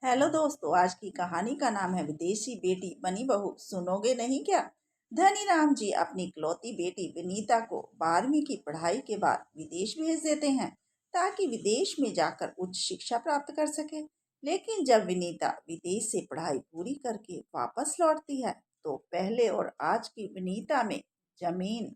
Hello दोस्तों, आज की कहानी का नाम है विदेशी बेटी बनी बहू। सुनोगे नहीं क्या? धनीराम जी अपनी इकलौती बेटी विनीता को 12वीं की पढ़ाई के बाद विदेश भेज देते हैं ताकि विदेश में जाकर उच्च शिक्षा प्राप्त कर सके। लेकिन जब विनीता विदेश से पढ़ाई पूरी करके वापस लौटती है तो पहले और आज की विनीता में जमीन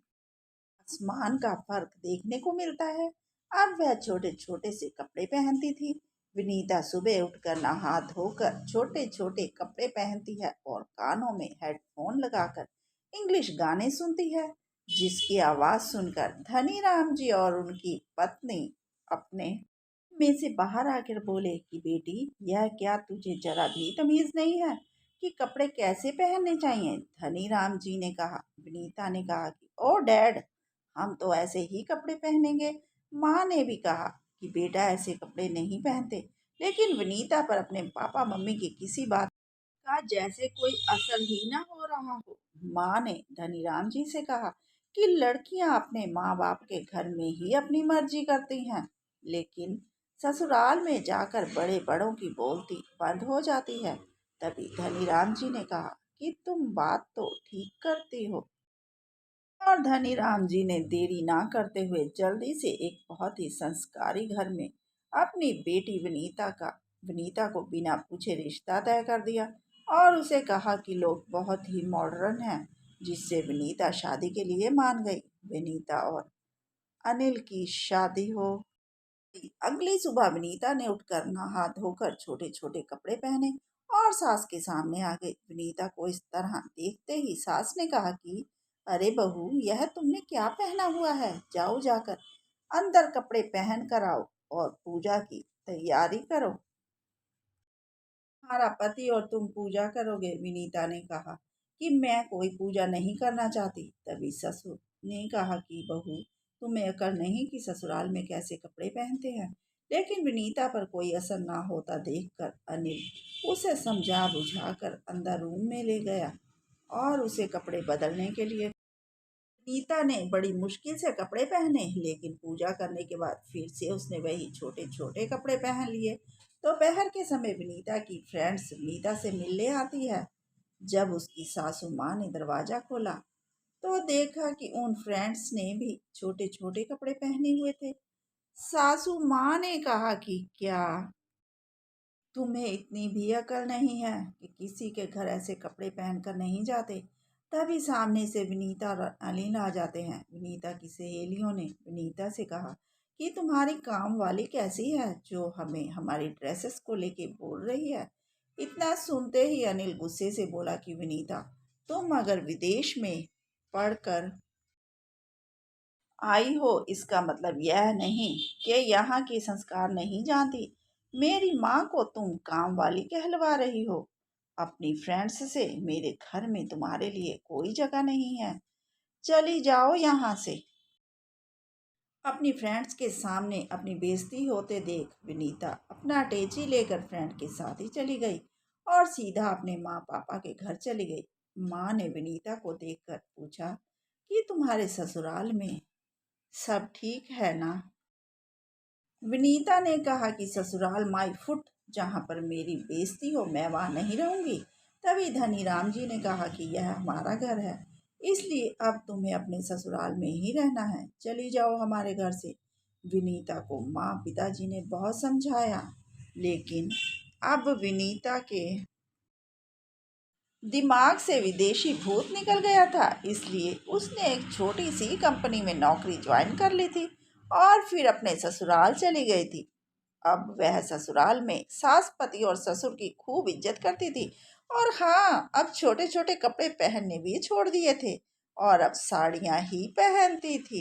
आसमान का फर्क देखने को मिलता है। अब वह छोटे छोटे से कपड़े पहनती थी। विनीता सुबह उठकर नहा धोकर छोटे छोटे कपड़े पहनती है और कानों में हेडफोन लगाकर इंग्लिश गाने सुनती है, जिसकी आवाज सुनकर धनीराम जी और उनकी पत्नी अपने में से बाहर आकर बोले कि बेटी, यह क्या तुझे जरा भी तमीज नहीं है कि कपड़े कैसे पहनने चाहिए? धनीराम जी ने कहा। विनीता ने कहा कि ओ डैड, हम तो ऐसे ही कपड़े पहनेंगे। माँ ने भी कहा कि बेटा ऐसे कपड़े नहीं पहनते, लेकिन विनीता पर अपने पापा मम्मी की किसी बात का जैसे कोई असर ही ना हो रहा हो। माँ ने धनीराम जी से कहा कि लड़कियां अपने माँ बाप के घर में ही अपनी मर्जी करती हैं, लेकिन ससुराल में जाकर बड़े बड़ों की बोलती बंद हो जाती है। तभी धनीराम जी ने कहा कि तुम बात तो ठीक करती हो। और धनीराम जी ने देरी ना करते हुए जल्दी से एक बहुत ही संस्कारी घर में अपनी बेटी विनीता को बिना पूछे रिश्ता तय कर दिया और उसे कहा कि लोग बहुत ही मॉडर्न हैं, जिससे विनीता शादी के लिए मान गई। विनीता और अनिल की शादी हो गई। अगली सुबह विनीता ने उठकर नहा धोकर छोटे छोटे कपड़े पहने और सास के सामने आ गई। विनीता को इस तरह देखते ही सास ने कहा कि अरे बहू, यह तुमने क्या पहना हुआ है? जाओ जाकर अंदर कपड़े पहन कर आओ और पूजा की तैयारी करो। तुम्हारा पति और तुम पूजा करोगे। विनीता ने कहा कि मैं कोई पूजा नहीं करना चाहती। तभी ससुर ने कहा कि बहू, तुम्हें अकल नहीं कि ससुराल में कैसे कपड़े पहनते हैं। लेकिन विनीता पर कोई असर ना होता देखकर अनिल उसे समझा बुझाकर अंदर रूम में ले गया और उसे कपड़े बदलने के लिए। नीता ने बड़ी मुश्किल से कपड़े पहने, लेकिन पूजा करने के बाद फिर से उसने वही छोटे छोटे कपड़े पहन लिए। दोपहर के समय विनीता की फ्रेंड्स विनीता से मिलने आती है। जब उसकी सासू माँ ने दरवाजा खोला तो देखा कि उन फ्रेंड्स ने भी छोटे छोटे कपड़े पहने हुए थे। सासू माँ ने कहा कि क्या तुम्हें इतनी भी अकल नहीं है कि किसी के घर ऐसे कपड़े पहनकर नहीं जाते? तभी सामने से विनीता और अलीन आ जाते हैं। विनीता की सहेलियों ने विनीता से कहा कि तुम्हारी काम वाली कैसी है जो हमें हमारी ड्रेसेस को लेके बोल रही है। इतना सुनते ही अनिल गुस्से से बोला कि विनीता, तुम अगर विदेश में पढ़कर आई हो इसका मतलब यह नहीं कि यहाँ के संस्कार नहीं जानती। मेरी माँ को तुम काम वाली कहलवा रही हो। अपनी फ्रेंड्स से मेरे घर में तुम्हारे लिए कोई जगह नहीं है। चली जाओ यहाँ से। अपनी फ्रेंड्स के सामने अपनी बेइज्जती होते देख विनीता अपना अटैची लेकर फ्रेंड के साथ ही चली गई और सीधा अपने माँ पापा के घर चली गई। माँ ने विनीता को देखकर पूछा कि तुम्हारे ससुराल में सब ठीक है ना? विनीता ने कहा कि ससुराल माई फुट, जहाँ पर मेरी बेइज्जती हो मैं वहाँ नहीं रहूंगी। तभी धनीराम जी ने कहा कि यह हमारा घर है, इसलिए अब तुम्हें अपने ससुराल में ही रहना है। चली जाओ हमारे घर से। विनीता को माँ पिताजी ने बहुत समझाया, लेकिन अब विनीता के दिमाग से विदेशी भूत निकल गया था, इसलिए उसने एक छोटी सी कंपनी में नौकरी ज्वाइन कर ली थी और फिर अपने ससुराल चली गई थी। अब वह ससुराल में सास पति और ससुर की खूब इज्जत करती थी और हाँ, अब छोटे छोटे कपड़े पहनने भी छोड़ दिए थे और अब साड़ियाँ ही पहनती थी।